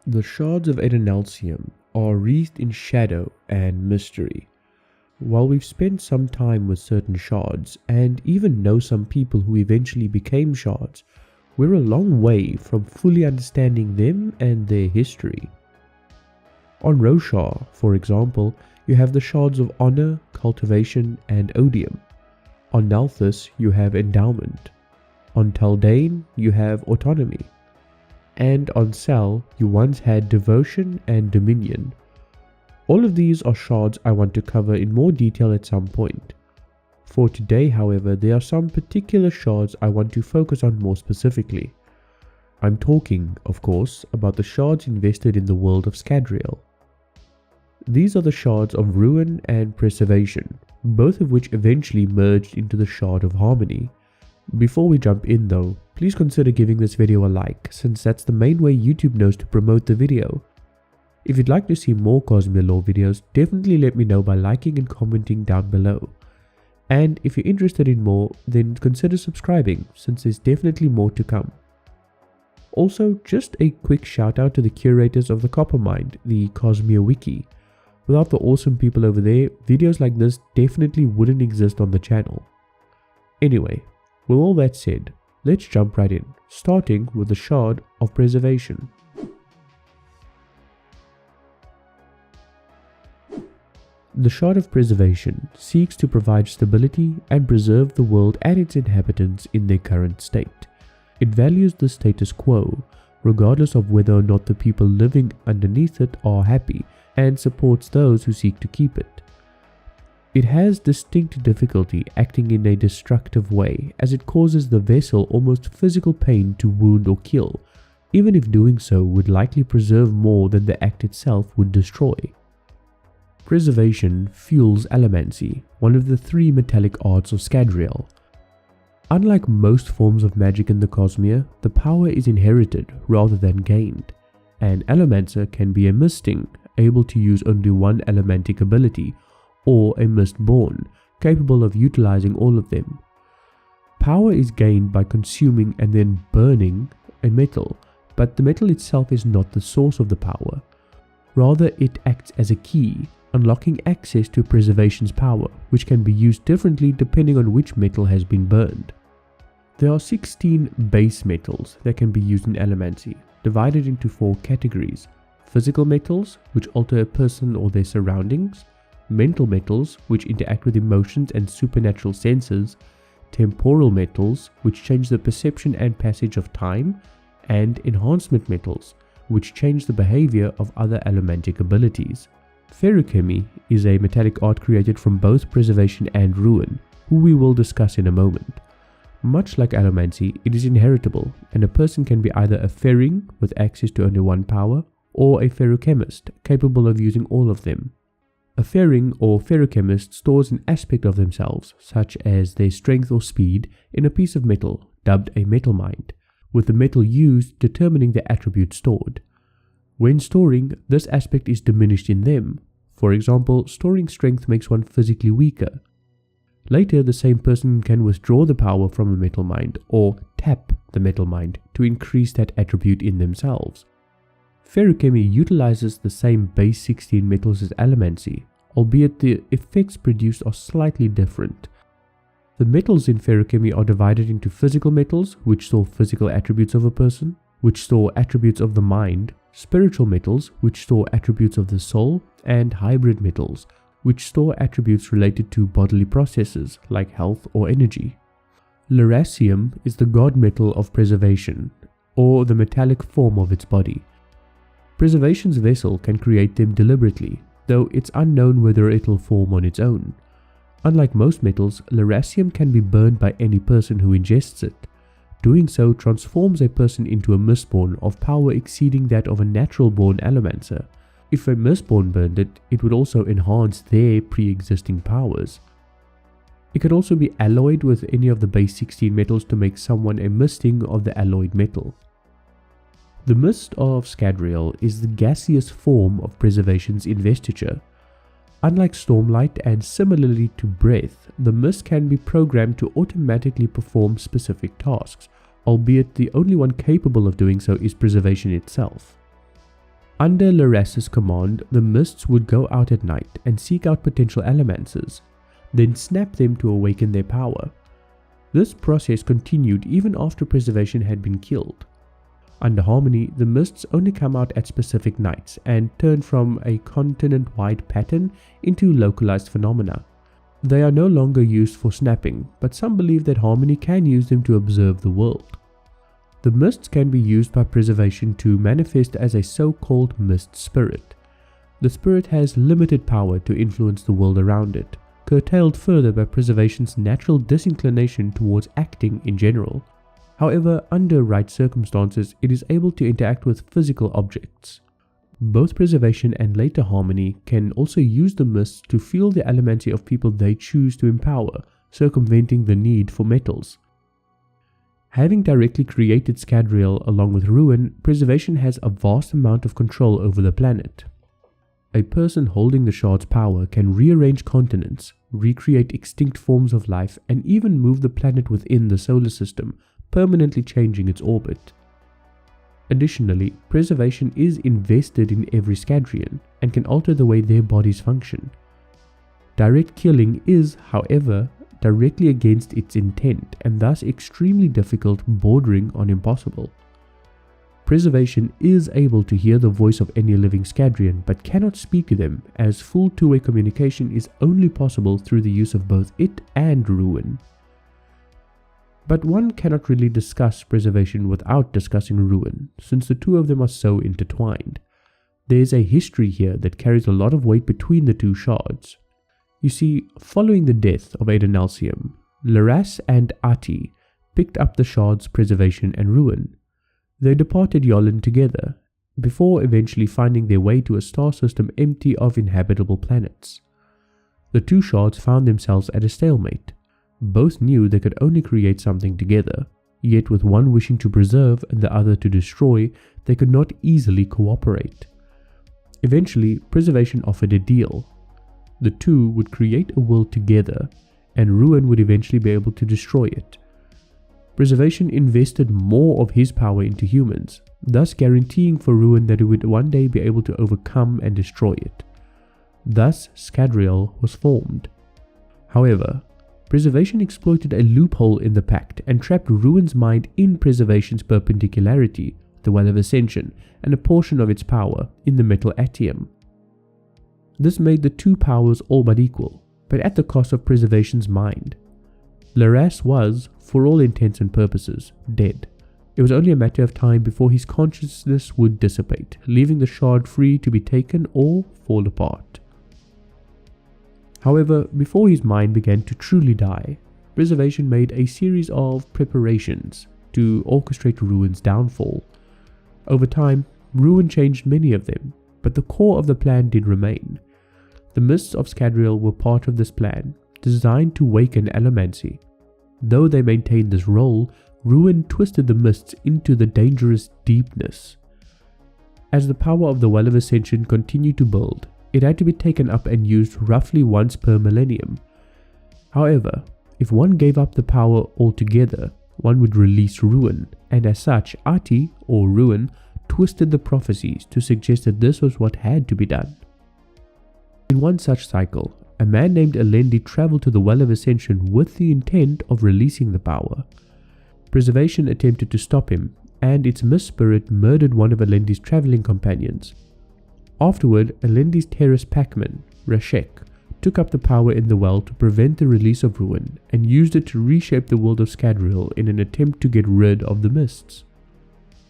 The Shards of Adonalsium are wreathed in shadow and mystery. While we've spent some time with certain shards, and even know some people who eventually became shards, we're a long way from fully understanding them and their history. On Roshar, for example, you have the Shards of Honor, Cultivation, and Odium. On Nalthis, you have Endowment. On Taldain, you have Autonomy. And on Sal, you once had Devotion and Dominion. All of these are shards I want to cover in more detail at some point. For today, however, there are some particular shards I want to focus on more specifically. I'm talking, of course, about the shards invested in the world of Scadrial. These are the Shards of Ruin and Preservation, both of which eventually merged into the Shard of Harmony. Before we jump in though, please consider giving this video a like, since that's the main way YouTube knows to promote the video. If you'd like to see more Cosmere lore videos, definitely let me know by liking and commenting down below. And if you're interested in more, then consider subscribing, since there's definitely more to come. Also, just a quick shout out to the curators of the Coppermind, the Cosmere Wiki. Without the awesome people over there, videos like this definitely wouldn't exist on the channel. Anyway, with all that said, let's jump right in, starting with the Shard of Preservation. The Shard of Preservation seeks to provide stability and preserve the world and its inhabitants in their current state. It values the status quo, regardless of whether or not the people living underneath it are happy, and supports those who seek to keep it. It has distinct difficulty acting in a destructive way, as it causes the vessel almost physical pain to wound or kill, even if doing so would likely preserve more than the act itself would destroy. Preservation fuels Allomancy, one of the three metallic arts of Scadrial. Unlike most forms of magic in the Cosmere, the power is inherited rather than gained. An Allomancer can be a Misting, able to use only one Allomantic ability, or a Mistborn, capable of utilizing all of them. Power is gained by consuming and then burning a metal, but the metal itself is not the source of the power. Rather, it acts as a key, unlocking access to Preservation's power, which can be used differently depending on which metal has been burned. There are 16 base metals that can be used in Allomancy, divided into 4 categories: physical metals, which alter a person or their surroundings; mental metals, which interact with emotions and supernatural senses; temporal metals, which change the perception and passage of time; and enhancement metals, which change the behavior of other allomantic abilities. Feruchemy is a metallic art created from both Preservation and Ruin, who we will discuss in a moment. Much like Allomancy, it is inheritable, and a person can be either a Ferring with access to only one power, or a Feruchemist capable of using all of them. A Ferring or Feruchemist stores an aspect of themselves, such as their strength or speed, in a piece of metal, dubbed a metal mind, with the metal used determining the attribute stored. When storing, this aspect is diminished in them. For example, storing strength makes one physically weaker. Later, the same person can withdraw the power from a metal mind, or tap the metal mind to increase that attribute in themselves. Feruchemy utilizes the same base 16 metals as Allomancy, albeit the effects produced are slightly different. The metals in Feruchemy are divided into physical metals, which store physical attributes of a person, which store attributes of the mind; spiritual metals, which store attributes of the soul; and hybrid metals, which store attributes related to bodily processes like health or energy. Lerasium is the god metal of Preservation, or the metallic form of its body. Preservation's vessel can create them deliberately, though it's unknown whether it'll form on its own. Unlike most metals, Lerasium can be burned by any person who ingests it. Doing so transforms a person into a Mistborn of power exceeding that of a natural-born Allomancer. If a Mistborn burned it, it would also enhance their pre-existing powers. It could also be alloyed with any of the base 16 metals to make someone a Misting of the alloyed metal. The Mist of Scadrial is the gaseous form of Preservation's investiture. Unlike Stormlight and similarly to Breath, the Mist can be programmed to automatically perform specific tasks, albeit the only one capable of doing so is Preservation itself. Under Laras's command, the Mists would go out at night and seek out potential Allomancers, then snap them to awaken their power. This process continued even after Preservation had been killed. Under Harmony, the Mists only come out at specific nights and turn from a continent-wide pattern into localized phenomena. They are no longer used for snapping, but some believe that Harmony can use them to observe the world. The Mists can be used by Preservation to manifest as a so-called Mist Spirit. The spirit has limited power to influence the world around it, curtailed further by Preservation's natural disinclination towards acting in general. However, under right circumstances, it is able to interact with physical objects. Both Preservation and later Harmony can also use the Mists to feel the allomancy of people they choose to empower, circumventing the need for metals. Having directly created Scadrial along with Ruin, Preservation has a vast amount of control over the planet. A person holding the Shard's power can rearrange continents, recreate extinct forms of life, and even move the planet within the solar system, permanently changing its orbit. Additionally, Preservation is invested in every Scadrian and can alter the way their bodies function. Direct killing is, however, directly against its intent and thus extremely difficult, bordering on impossible. Preservation is able to hear the voice of any living Scadrian but cannot speak to them, as full two-way communication is only possible through the use of both it and Ruin. But one cannot really discuss Preservation without discussing Ruin, since the two of them are so intertwined. There is a history here that carries a lot of weight between the two shards. You see, following the death of Adonalsium, Laras and Ati picked up the shards Preservation and Ruin. They departed Yolland together, before eventually finding their way to a star system empty of inhabitable planets. The two shards found themselves at a stalemate. Both knew they could only create something together, yet with one wishing to preserve and the other to destroy, they could not easily cooperate. Eventually, Preservation offered a deal. The two would create a world together, and Ruin would eventually be able to destroy it. Preservation invested more of his power into humans, thus guaranteeing for Ruin that he would one day be able to overcome and destroy it. Thus, Scadrial was formed. However, Preservation exploited a loophole in the pact and trapped Ruin's mind in Preservation's perpendicularity, the Well of Ascension, and a portion of its power in the metal Odium. This made the two powers all but equal, but at the cost of Preservation's mind. Laras was, for all intents and purposes, dead. It was only a matter of time before his consciousness would dissipate, leaving the shard free to be taken or fall apart. However, before his mind began to truly die, Preservation made a series of preparations to orchestrate Ruin's downfall. Over time, Ruin changed many of them, but the core of the plan did remain. The Mists of Scadrial were part of this plan, designed to waken allomancy. Though they maintained this role, Ruin twisted the Mists into the dangerous deepness. As the power of the Well of Ascension continued to build, it had to be taken up and used roughly once per millennium. However, if one gave up the power altogether, one would release Ruin, and as such, Ati, or Ruin, twisted the prophecies to suggest that this was what had to be done. In one such cycle, a man named Alendi traveled to the Well of Ascension with the intent of releasing the power. Preservation attempted to stop him, and its Mist Spirit murdered one of Alendi's traveling companions. Afterward, Alendi's terrorist packman, Rashek, took up the power in the well to prevent the release of Ruin and used it to reshape the world of Scadrial in an attempt to get rid of the Mists.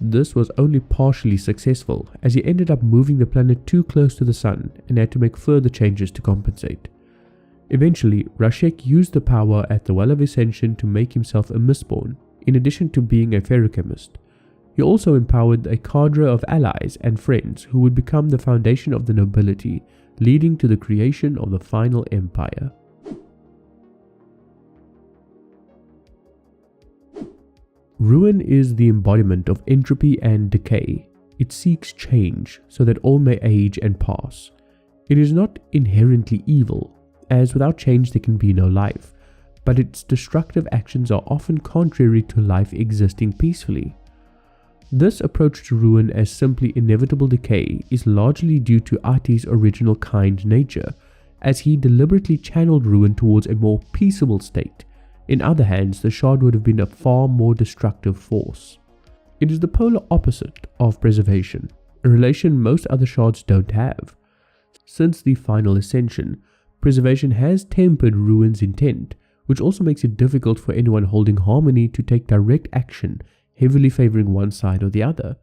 This was only partially successful, as he ended up moving the planet too close to the sun and had to make further changes to compensate. Eventually, Rashek used the power at the Well of Ascension to make himself a Mistborn, in addition to being a ferrochemist. He also empowered a cadre of allies and friends who would become the foundation of the nobility, leading to the creation of the final empire. Ruin is the embodiment of entropy and decay. It seeks change so that all may age and pass. It is not inherently evil, as without change there can be no life, but its destructive actions are often contrary to life existing peacefully. This approach to ruin as simply inevitable decay is largely due to Ati's original kind nature, as he deliberately channeled ruin towards a more peaceable state. In other hands, the shard would have been a far more destructive force. It is the polar opposite of preservation, a relation most other shards don't have. Since the final ascension, preservation has tempered ruin's intent, which also makes it difficult for anyone holding harmony to take direct action, heavily favoring one side or the other.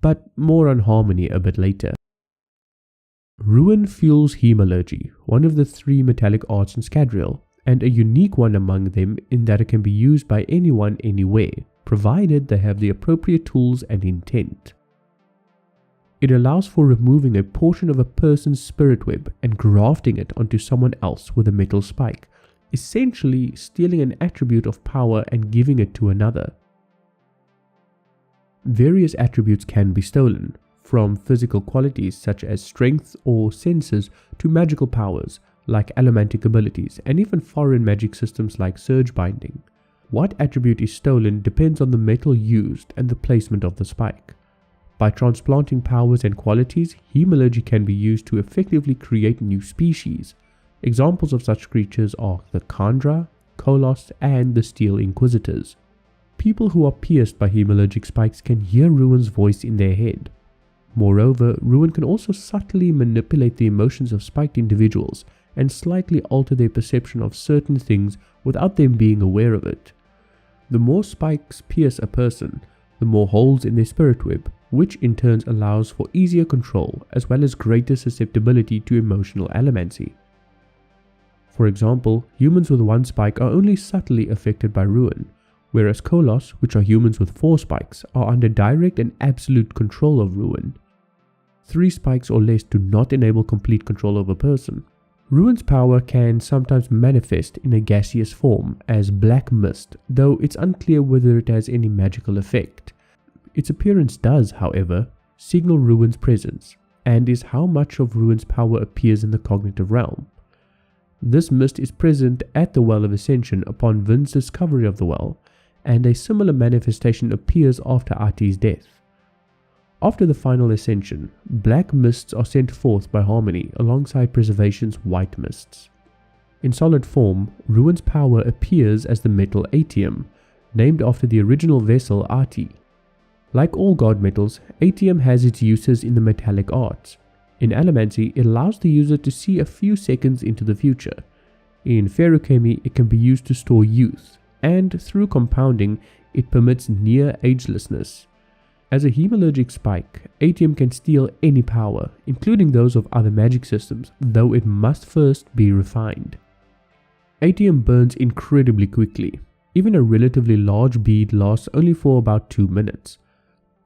But more on harmony a bit later. Ruin fuels hemalurgy, one of the 3 metallic arts in Scadrial, and a unique one among them in that it can be used by anyone anywhere, provided they have the appropriate tools and intent. It allows for removing a portion of a person's spirit web and grafting it onto someone else with a metal spike, essentially stealing an attribute of power and giving it to another. Various attributes can be stolen, from physical qualities such as strength or senses to magical powers like allomantic abilities, and even foreign magic systems like surge binding. What attribute is stolen depends on the metal used and the placement of the spike. By transplanting powers and qualities, hemalurgy can be used to effectively create new species. Examples of such creatures are the Kandra, Koloss, and the Steel Inquisitors. People who are pierced by hemalurgic spikes can hear Ruin's voice in their head. Moreover, Ruin can also subtly manipulate the emotions of spiked individuals and slightly alter their perception of certain things without them being aware of it. The more spikes pierce a person, the more holes in their spirit web, which in turn allows for easier control as well as greater susceptibility to emotional allomancy. For example, humans with 1 spike are only subtly affected by Ruin, whereas Koloss, which are humans with 4 spikes, are under direct and absolute control of Ruin. 3 spikes or less do not enable complete control of a person. Ruin's power can sometimes manifest in a gaseous form as black mist, though it's unclear whether it has any magical effect. Its appearance does, however, signal Ruin's presence, and is how much of Ruin's power appears in the cognitive realm. This mist is present at the Well of Ascension upon Vin's discovery of the well, and a similar manifestation appears after Ati's death. After the final ascension, black mists are sent forth by Harmony alongside Preservation's white mists. In solid form, Ruin's power appears as the metal Odium, named after the original vessel Ati. Like all god metals, Odium has its uses in the metallic arts. In allomancy, it allows the user to see a few seconds into the future. In feruchemy, it can be used to store youth, and through compounding, it permits near agelessness. As a hemalurgic spike, Odium can steal any power, including those of other magic systems, though it must first be refined. Odium burns incredibly quickly. Even a relatively large bead lasts only for about 2 minutes.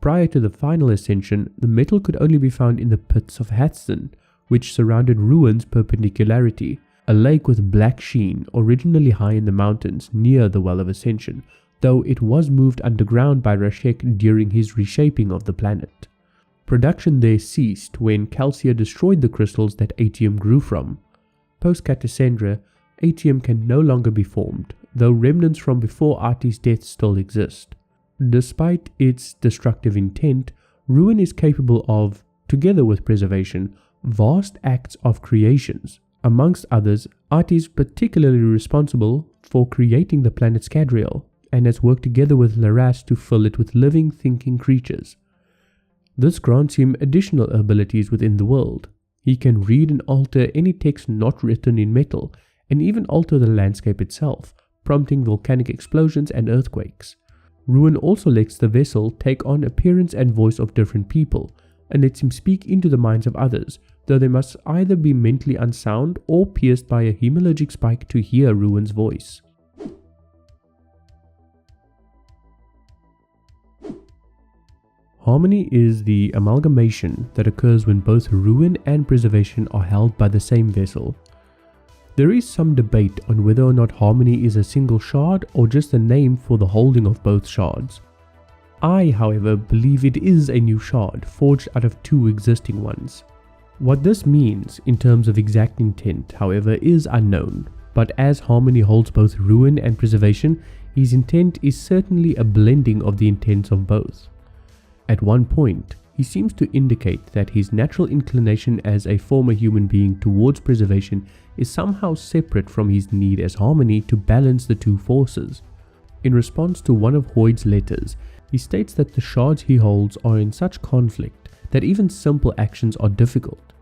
Prior to the final ascension, the metal could only be found in the pits of Hathsin, which surrounded Ruin's perpendicularity, a lake with black sheen originally high in the mountains near the Well of Ascension, though it was moved underground by Rashek during his reshaping of the planet. Production there ceased when Calcia destroyed the crystals that Odium grew from. Post-Catasandra, Odium can no longer be formed, though remnants from before Ati's death still exist. Despite its destructive intent, Ruin is capable of, together with Preservation, vast acts of creations. Amongst others, Ati is particularly responsible for creating the planet Scadrial, and has worked together with Laras to fill it with living, thinking creatures. This grants him additional abilities within the world. He can read and alter any text not written in metal, and even alter the landscape itself, prompting volcanic explosions and earthquakes. Ruin also lets the vessel take on appearance and voice of different people, and lets him speak into the minds of others, though they must either be mentally unsound or pierced by a hemalurgic spike to hear Ruin's voice. Harmony is the amalgamation that occurs when both Ruin and Preservation are held by the same vessel. There is some debate on whether or not Harmony is a single shard or just a name for the holding of both shards. I, however, believe it is a new shard forged out of 2 existing ones. What this means in terms of exact intent, however, is unknown, but as Harmony holds both Ruin and Preservation, his intent is certainly a blending of the intents of both. At one point, he seems to indicate that his natural inclination as a former human being towards preservation is somehow separate from his need as harmony to balance the two forces. In response to one of Hoid's letters, he states that the shards he holds are in such conflict that even simple actions are difficult.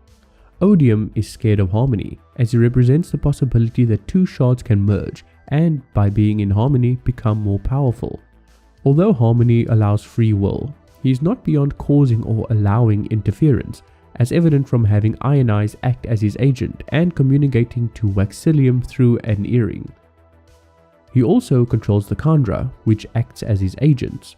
Odium is scared of harmony, as he represents the possibility that two shards can merge and, by being in harmony, become more powerful. Although harmony allows free will, he is not beyond causing or allowing interference, as evident from having Iron Eyes act as his agent and communicating to Waxilium through an earring. He also controls the Kandra, which acts as his agents.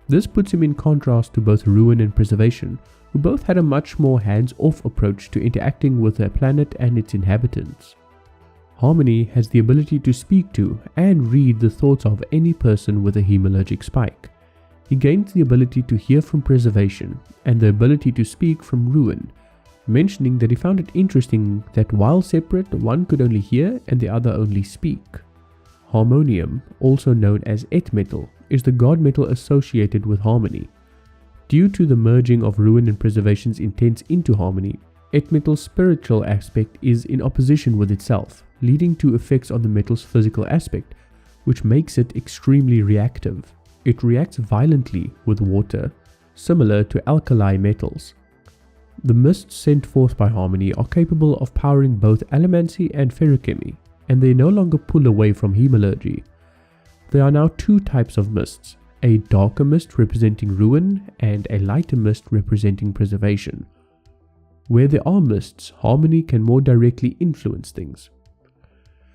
This puts him in contrast to both Ruin and Preservation, who both had a much more hands-off approach to interacting with their planet and its inhabitants. Harmony has the ability to speak to and read the thoughts of any person with a hemalurgic spike. He gains the ability to hear from Preservation and the ability to speak from Ruin, mentioning that he found it interesting that while separate, one could only hear and the other only speak. Harmonium, also known as Et Metal, is the god metal associated with harmony. Due to the merging of Ruin and Preservation's intents into harmony, Et Metal's spiritual aspect is in opposition with itself, leading to effects on the metal's physical aspect, which makes it extremely reactive. It reacts violently with water, similar to alkali metals. The mists sent forth by harmony are capable of powering both allomancy and feruchemy, and they no longer pull away from hemalurgy. There are now two types of mists, a darker mist representing Ruin and a lighter mist representing Preservation. Where there are mists, harmony can more directly influence things.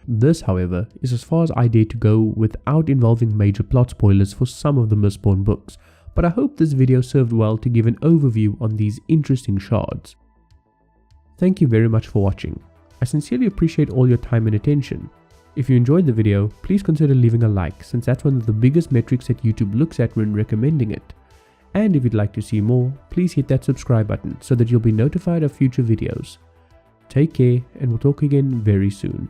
This, however, is as far as I dare to go without involving major plot spoilers for some of the Mistborn books, but I hope this video served well to give an overview on these interesting shards. Thank you very much for watching. I sincerely appreciate all your time and attention. If you enjoyed the video, please consider leaving a like, since that's one of the biggest metrics that YouTube looks at when recommending it. And if you'd like to see more, please hit that subscribe button so that you'll be notified of future videos. Take care, and we'll talk again very soon.